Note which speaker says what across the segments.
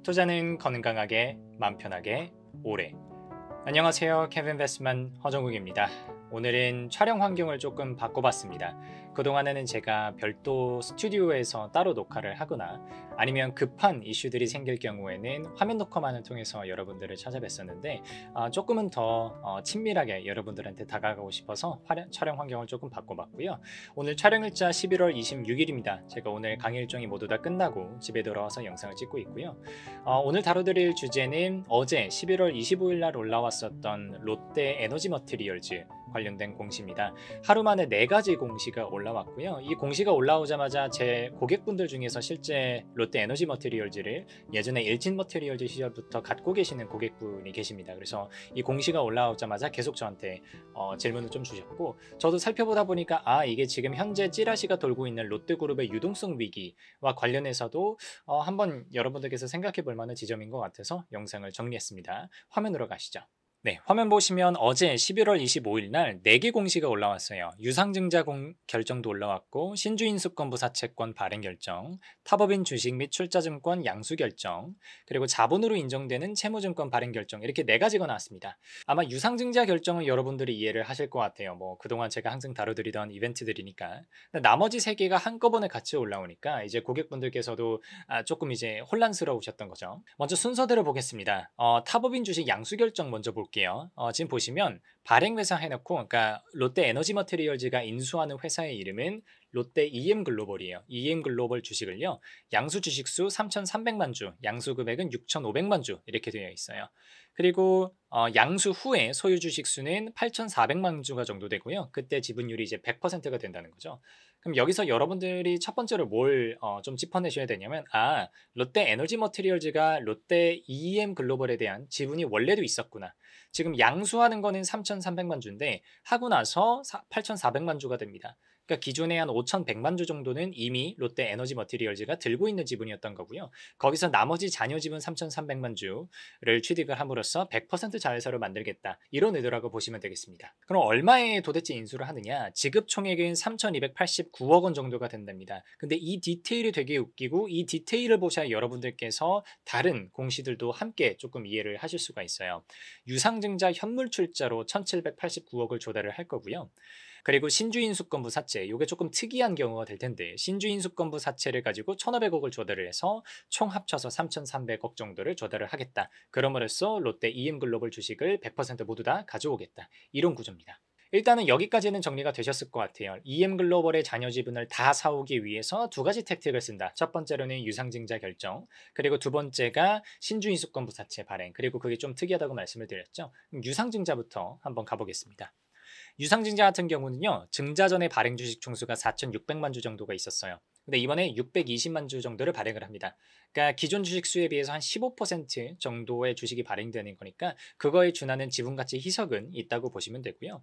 Speaker 1: 투자는 건강하게, 맘 편하게, 오래. 안녕하세요. 캐빈베스트만 허정욱입니다. 오늘은 촬영 환경을 조금 바꿔봤습니다. 그동안에는 제가 별도 스튜디오에서 따로 녹화를 하거나 아니면 급한 이슈들이 생길 경우에는 화면 녹화만을 통해서 여러분들을 찾아뵀었는데 조금은 더 친밀하게 여러분들한테 다가가고 싶어서 촬영 환경을 조금 바꿔봤고요. 오늘 촬영일자 11월 26일입니다. 제가 오늘 강의 일정이 모두 다 끝나고 집에 돌아와서 영상을 찍고 있고요. 오늘 다뤄드릴 주제는 어제 11월 25일 날 올라왔었던 롯데 에너지 머티리얼즈 관련된 공시입니다. 하루 만에 4가지 공시가 올라왔고요. 이 공시가 올라오자마자 제 고객분들 중에서 실제 롯데 에너지 머티리얼즈를 예전에 일진 머티리얼즈 시절부터 갖고 계시는 고객분이 계십니다. 그래서 이 공시가 올라오자마자 계속 저한테 질문을 좀 주셨고, 저도 살펴보다 보니까 이게 지금 현재 찌라시가 돌고 있는 롯데그룹의 유동성 위기와 관련해서도 한번 여러분들께서 생각해 볼 만한 지점인 것 같아서 영상을 정리했습니다. 화면으로 가시죠. 네, 화면 보시면 어제 11월 25일 날 4개 공시가 올라왔어요. 유상증자 결정도 올라왔고, 신주인수권부 사채권 발행 결정, 탑업인 주식 및 출자증권 양수 결정, 그리고 자본으로 인정되는 채무증권 발행 결정, 이렇게 4가지가 나왔습니다. 아마 유상증자 결정은 여러분들이 이해를 하실 것 같아요. 그동안 제가 항상 다뤄드리던 이벤트들이니까. 나머지 3개가 한꺼번에 같이 올라오니까 이제 고객분들께서도 조금 이제 혼란스러우셨던 거죠. 먼저 순서대로 보겠습니다. 탑업인 주식 양수 결정 먼저 볼게요. 지금 보시면 발행회사 해놓고, 그러니까 롯데 에너지 머티리얼즈가 인수하는 회사의 이름은 롯데 EM글로벌이에요. EM글로벌 주식을요, 양수 주식수 3,300만 주, 양수 금액은 6,500만 주 이렇게 되어 있어요. 그리고 양수 후에 소유 주식수는 8,400만 주가 정도 되고요. 그때 지분율이 이제 100%가 된다는 거죠. 그럼 여기서 여러분들이 첫 번째로 뭘 좀 짚어내셔야 되냐면, 롯데 에너지 머티리얼즈가 롯데 EM글로벌에 대한 지분이 원래도 있었구나. 지금 양수하는 거는 3,300만 주인데 하고 나서 8,400만 주가 됩니다. 그러니까 기존에 한 5,100만 주 정도는 이미 롯데 에너지 머티리얼즈가 들고 있는 지분이었던 거고요. 거기서 나머지 잔여 지분 3,300만 주를 취득을 함으로써 100% 자회사로 만들겠다, 이런 의도라고 보시면 되겠습니다. 그럼 얼마에 도대체 인수를 하느냐? 지급 총액은 3,289억 원 정도가 된답니다. 근데 이 디테일이 되게 웃기고, 이 디테일을 보셔야 여러분들께서 다른 공시들도 함께 조금 이해를 하실 수가 있어요. 유상증자 현물 출자로 1,789억을 조달을 할 거고요. 그리고 신주인수권부 사채, 이게 조금 특이한 경우가 될 텐데, 신주인수권부 사채를 가지고 1,500억을 조달을 해서 총 합쳐서 3,300억 정도를 조달을 하겠다. 그럼으로써 롯데 EM글로벌 주식을 100% 모두 다 가져오겠다, 이런 구조입니다. 일단은 여기까지는 정리가 되셨을 것 같아요. EM글로벌의 잔여 지분을 다 사오기 위해서 2가지 택틱을 쓴다. 첫 번째로는 유상증자 결정, 그리고 두 번째가 신주인수권부 사채 발행, 그리고 그게 좀 특이하다고 말씀을 드렸죠. 유상증자부터 한번 가보겠습니다. 유상증자 같은 경우는요, 증자 전에 발행 주식 총수가 4,600만 주 정도가 있었어요. 근데 이번에 620만 주 정도를 발행을 합니다. 그러니까 기존 주식 수에 비해서 한 15% 정도의 주식이 발행되는 거니까 그거에 준하는 지분가치 희석은 있다고 보시면 되고요.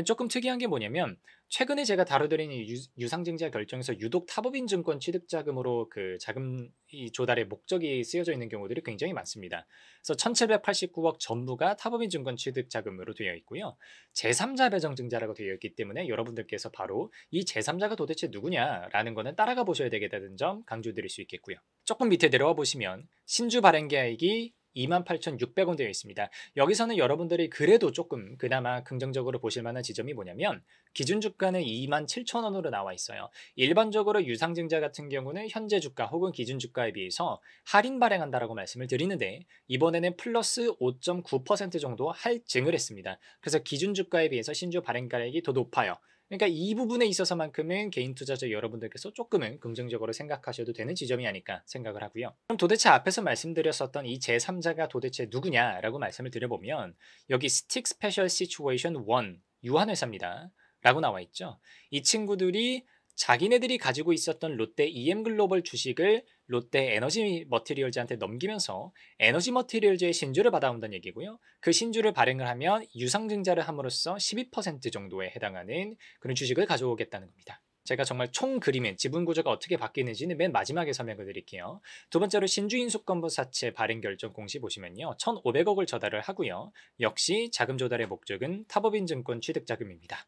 Speaker 1: 조금 특이한 게 뭐냐면, 최근에 제가 다뤄드린 유상증자 결정에서 유독 탑업인 증권 취득자금으로 그 자금 조달의 목적이 쓰여져 있는 경우들이 굉장히 많습니다. 그래서 1,789억 전부가 탑업인 증권 취득자금으로 되어 있고요. 제3자 배정증자라고 되어 있기 때문에 여러분들께서 바로 이 제3자가 도대체 누구냐라는 거는 따라가 보셔야 되겠다는 점 강조드릴 수 있겠고요. 조금 밑에 내려와 보시면 신주 발행 계획이 28,600원 되어 있습니다. 여기서는 여러분들이 그래도 조금 그나마 긍정적으로 보실 만한 지점이 뭐냐면, 기준 주가는 27,000원으로 나와 있어요. 일반적으로 유상증자 같은 경우는 현재 주가 혹은 기준 주가에 비해서 할인 발행한다라고 말씀을 드리는데, 이번에는 플러스 5.9% 정도 할증을 했습니다. 그래서 기준 주가에 비해서 신주 발행 가액이 더 높아요. 그러니까 이 부분에 있어서만큼은 개인 투자자 여러분들께서 조금은 긍정적으로 생각하셔도 되는 지점이 아닐까 생각을 하고요. 그럼 도대체 앞에서 말씀드렸었던 이 제3자가 도대체 누구냐라고 말씀을 드려보면, 여기 스틱 스페셜 시츄에이션 1 유한회사입니다 라고 나와 있죠. 이 친구들이 자기네들이 가지고 있었던 롯데 EM글로벌 주식을 롯데 에너지 머티리얼즈한테 넘기면서 에너지 머티리얼즈의 신주를 받아온다는 얘기고요. 그 신주를 발행을 하면 유상증자를 함으로써 12% 정도에 해당하는 그런 주식을 가져오겠다는 겁니다. 제가 정말 총 그림의 지분 구조가 어떻게 바뀌는지는 맨 마지막에 설명을 드릴게요. 두 번째로 신주인수권부 사채 발행 결정 공시 보시면요, 1,500억을 조달을 하고요. 역시 자금 조달의 목적은 탑업인 증권 취득 자금입니다.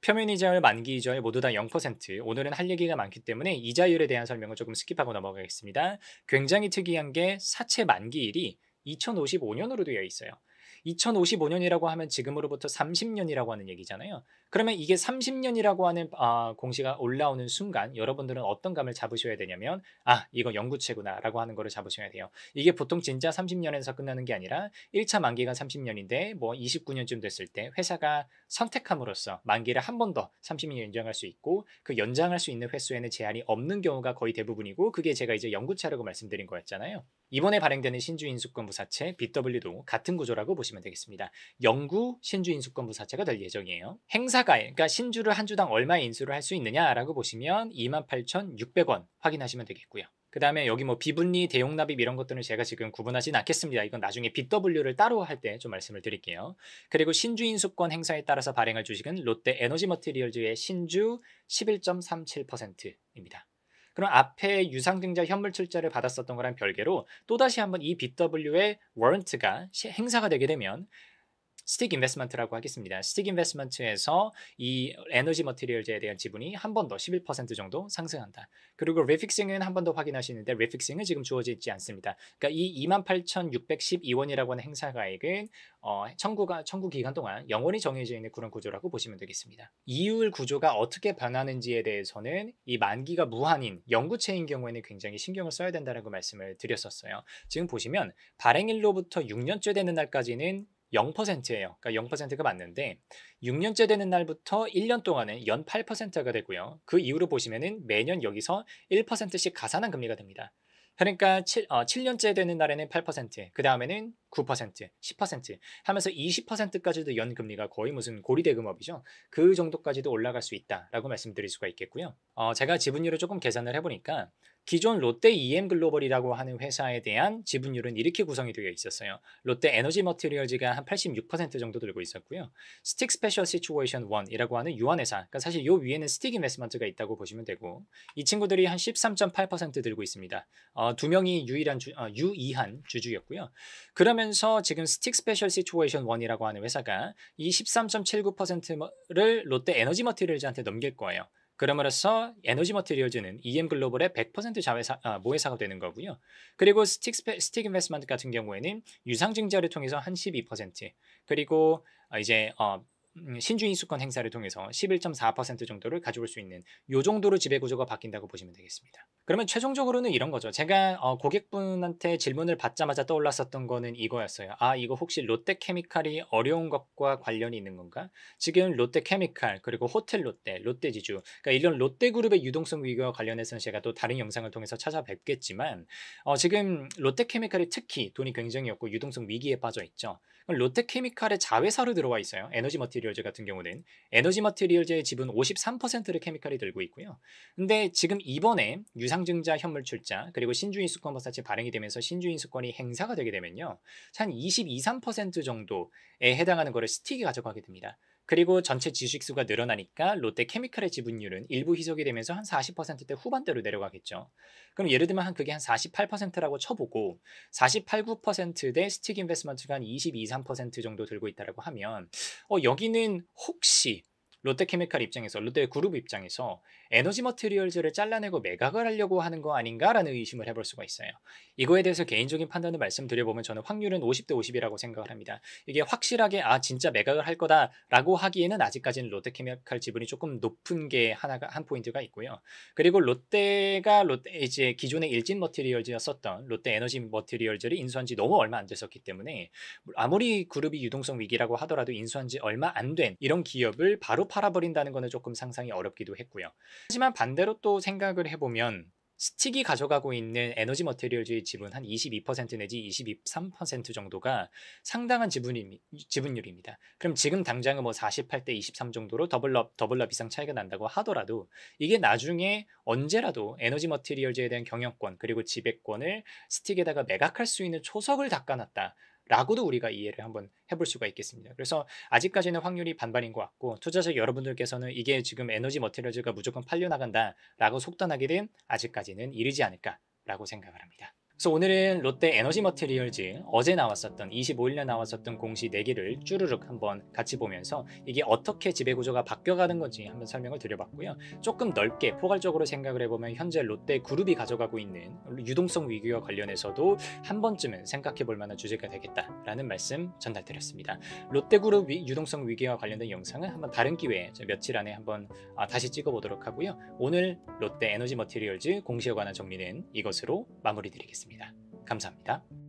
Speaker 1: 표면이자율, 만기이자율 모두 다 0%. 오늘은 할 얘기가 많기 때문에 이자율에 대한 설명을 조금 스킵하고 넘어가겠습니다. 굉장히 특이한 게 사채 만기일이 2055년으로 되어 있어요. 2055년이라고 하면 지금으로부터 30년이라고 하는 얘기잖아요. 그러면 이게 30년이라고 하는 공시가 올라오는 순간 여러분들은 어떤 감을 잡으셔야 되냐면 이거 영구채구나 라고 하는 거를 잡으셔야 돼요. 이게 보통 진짜 30년에서 끝나는 게 아니라 1차 만기가 30년인데 뭐 29년쯤 됐을 때 회사가 선택함으로써 만기를 한 번 더 30년 연장할 수 있고 그 연장할 수 있는 횟수에는 제한이 없는 경우가 거의 대부분이고 그게 제가 이제 영구차라고 말씀드린 거였잖아요. 이번에 발행되는 신주인수권부 사채 BW도 같은 구조라고 보시면 되겠습니다. 영구 신주인수권부 사채가 될 예정이에요. 행사가액, 그러니까 신주를 한 주당 얼마 인수를 할 수 있느냐라고 보시면 28,600원 확인하시면 되겠고요. 그 다음에 여기 뭐 비분리, 대용납입 이런 것들은 제가 지금 구분하진 않겠습니다. 이건 나중에 BW를 따로 할 때 좀 말씀을 드릴게요. 그리고 신주인수권 행사에 따라서 발행할 주식은 롯데 에너지머티리얼즈의 신주 11.37%입니다. 그럼 앞에 유상증자 현물출자를 받았었던 거랑 별개로 또다시 한번 이 BW의 워런트가 행사가 되게 되면 스틱 인베스트먼트라고 하겠습니다. 스틱 인베스트먼트에서 이 에너지 머티리얼즈에 대한 지분이 한 번 더 11% 정도 상승한다. 그리고 리픽싱은 한 번 더 확인하시는데 리픽싱은 지금 주어져 있지 않습니다. 그러니까 이 28,612원이라고 하는 행사가액은 청구 기간 동안 영원히 정해져 있는 그런 구조라고 보시면 되겠습니다. 이율 구조가 어떻게 변하는지에 대해서는 이 만기가 무한인 영구채인 경우에는 굉장히 신경을 써야 된다고 말씀을 드렸었어요. 지금 보시면 발행일로부터 6년째 되는 날까지는 0%예요. 그러니까 0%가 맞는데 6년째 되는 날부터 1년 동안은 연 8%가 되고요. 그 이후로 보시면은 매년 여기서 1%씩 가산한 금리가 됩니다. 그러니까 7년째 되는 날에는 8%, 그 다음에는 9%, 10% 하면서 20%까지도 연금리가 거의 무슨 고리대금업이죠. 그 정도까지도 올라갈 수 있다라고 말씀드릴 수가 있겠고요. 제가 지분율을 조금 계산을 해보니까 기존 롯데 EM글로벌이라고 하는 회사에 대한 지분율은 이렇게 구성이 되어 있었어요. 롯데 에너지 머티리얼즈가 한 86% 정도 들고 있었고요. 스틱 스페셜 시츄에이션 1이라고 하는 유한회사, 그러니까 사실 요 위에는 스틱 인베스트먼트가 있다고 보시면 되고 이 친구들이 한 13.8% 들고 있습니다. 두 명이 유이한 주주였고요. 그러면서 지금 스틱 스페셜 시츄에이션 1이라고 하는 회사가 이 13.79%를 롯데 에너지 머티리얼즈한테 넘길 거예요. 그럼으로써 에너지 머티리얼즈는 EM글로벌의 100% 모회사가 되는 거고요. 그리고 스틱 인베스트먼트 같은 경우에는 유상증자를 통해서 한 12%, 그리고 이제 신주인수권 행사를 통해서 11.4% 정도를 가져올 수 있는 요 정도로 지배구조가 바뀐다고 보시면 되겠습니다. 그러면 최종적으로는 이런 거죠. 제가 고객분한테 질문을 받자마자 떠올랐었던 거는 이거였어요. 이거 혹시 롯데케미칼이 어려운 것과 관련이 있는 건가? 지금 롯데케미칼, 그리고 호텔 롯데, 롯데지주, 그러니까 이런 롯데그룹의 유동성 위기와 관련해서는 제가 또 다른 영상을 통해서 찾아뵙겠지만 지금 롯데케미칼이 특히 돈이 굉장히 없고 유동성 위기에 빠져 있죠. 롯데케미칼의 자회사로 들어와 있어요. 에너지 머티리얼즈 같은 경우는 에너지 머티리얼즈의 지분 53%를 케미칼이 들고 있고요. 근데 지금 이번에 유상증자 현물 출자 그리고 신주인수권 법사채 발행이 되면서 신주인수권이 행사가 되게 되면요, 한 22, 3% 정도에 해당하는 거를 스틱이 가져가게 됩니다. 그리고 전체 주식수가 늘어나니까 롯데케미칼의 지분율은 일부 희석이 되면서 한 40%대 후반대로 내려가겠죠. 그럼 예를 들면 그게 한 48%라고 쳐보고 48, 9%대 스틱 인베스트먼트가 한 22, 3% 정도 들고 있다고 하면 여기는 혹시 롯데케미칼 입장에서, 롯데그룹 입장에서 에너지 머티리얼즈를 잘라내고 매각을 하려고 하는 거 아닌가라는 의심을 해볼 수가 있어요. 이거에 대해서 개인적인 판단을 말씀드려보면 저는 확률은 50대 50이라고 생각을 합니다. 이게 확실하게 진짜 매각을 할 거다라고 하기에는 아직까지는 롯데케미칼 지분이 조금 높은 게 한 포인트가 있고요. 그리고 롯데가 이제 기존의 일진 머티리얼즈였었던 롯데 에너지 머티리얼즈를 인수한 지 너무 얼마 안 됐었기 때문에 아무리 그룹이 유동성 위기라고 하더라도 인수한 지 얼마 안 된 이런 기업을 바로 팔아버린다는 거는 조금 상상이 어렵기도 했고요. 하지만 반대로 또 생각을 해보면 스틱이 가져가고 있는 에너지 머티리얼즈의 지분 한 22% 내지 23% 정도가 상당한 지분율입니다. 그럼 지금 당장은 뭐 48대 23 정도로 더블럽 이상 차이가 난다고 하더라도 이게 나중에 언제라도 에너지 머티리얼즈에 대한 경영권 그리고 지배권을 스틱에다가 매각할 수 있는 초석을 닦아놨다 라고도 우리가 이해를 한번 해볼 수가 있겠습니다. 그래서 아직까지는 확률이 반반인 것 같고 투자자 여러분들께서는 이게 지금 에너지 머티리얼즈가 무조건 팔려나간다 라고 속단하기는 아직까지는 이르지 않을까 라고 생각을 합니다. 그래서 오늘은 롯데 에너지 머티리얼즈 어제 나왔었던 25일날 나왔었던 공시 4개를 쭈르륵 한번 같이 보면서 이게 어떻게 지배구조가 바뀌어가는 건지 한번 설명을 드려봤고요. 조금 넓게 포괄적으로 생각을 해보면 현재 롯데 그룹이 가져가고 있는 유동성 위기와 관련해서도 한 번쯤은 생각해 볼 만한 주제가 되겠다라는 말씀 전달드렸습니다. 롯데그룹 유동성 위기와 관련된 영상은 한번 다른 기회에 며칠 안에 한번 다시 찍어보도록 하고요. 오늘 롯데 에너지 머티리얼즈 공시에 관한 정리는 이것으로 마무리 드리겠습니다. 감사합니다.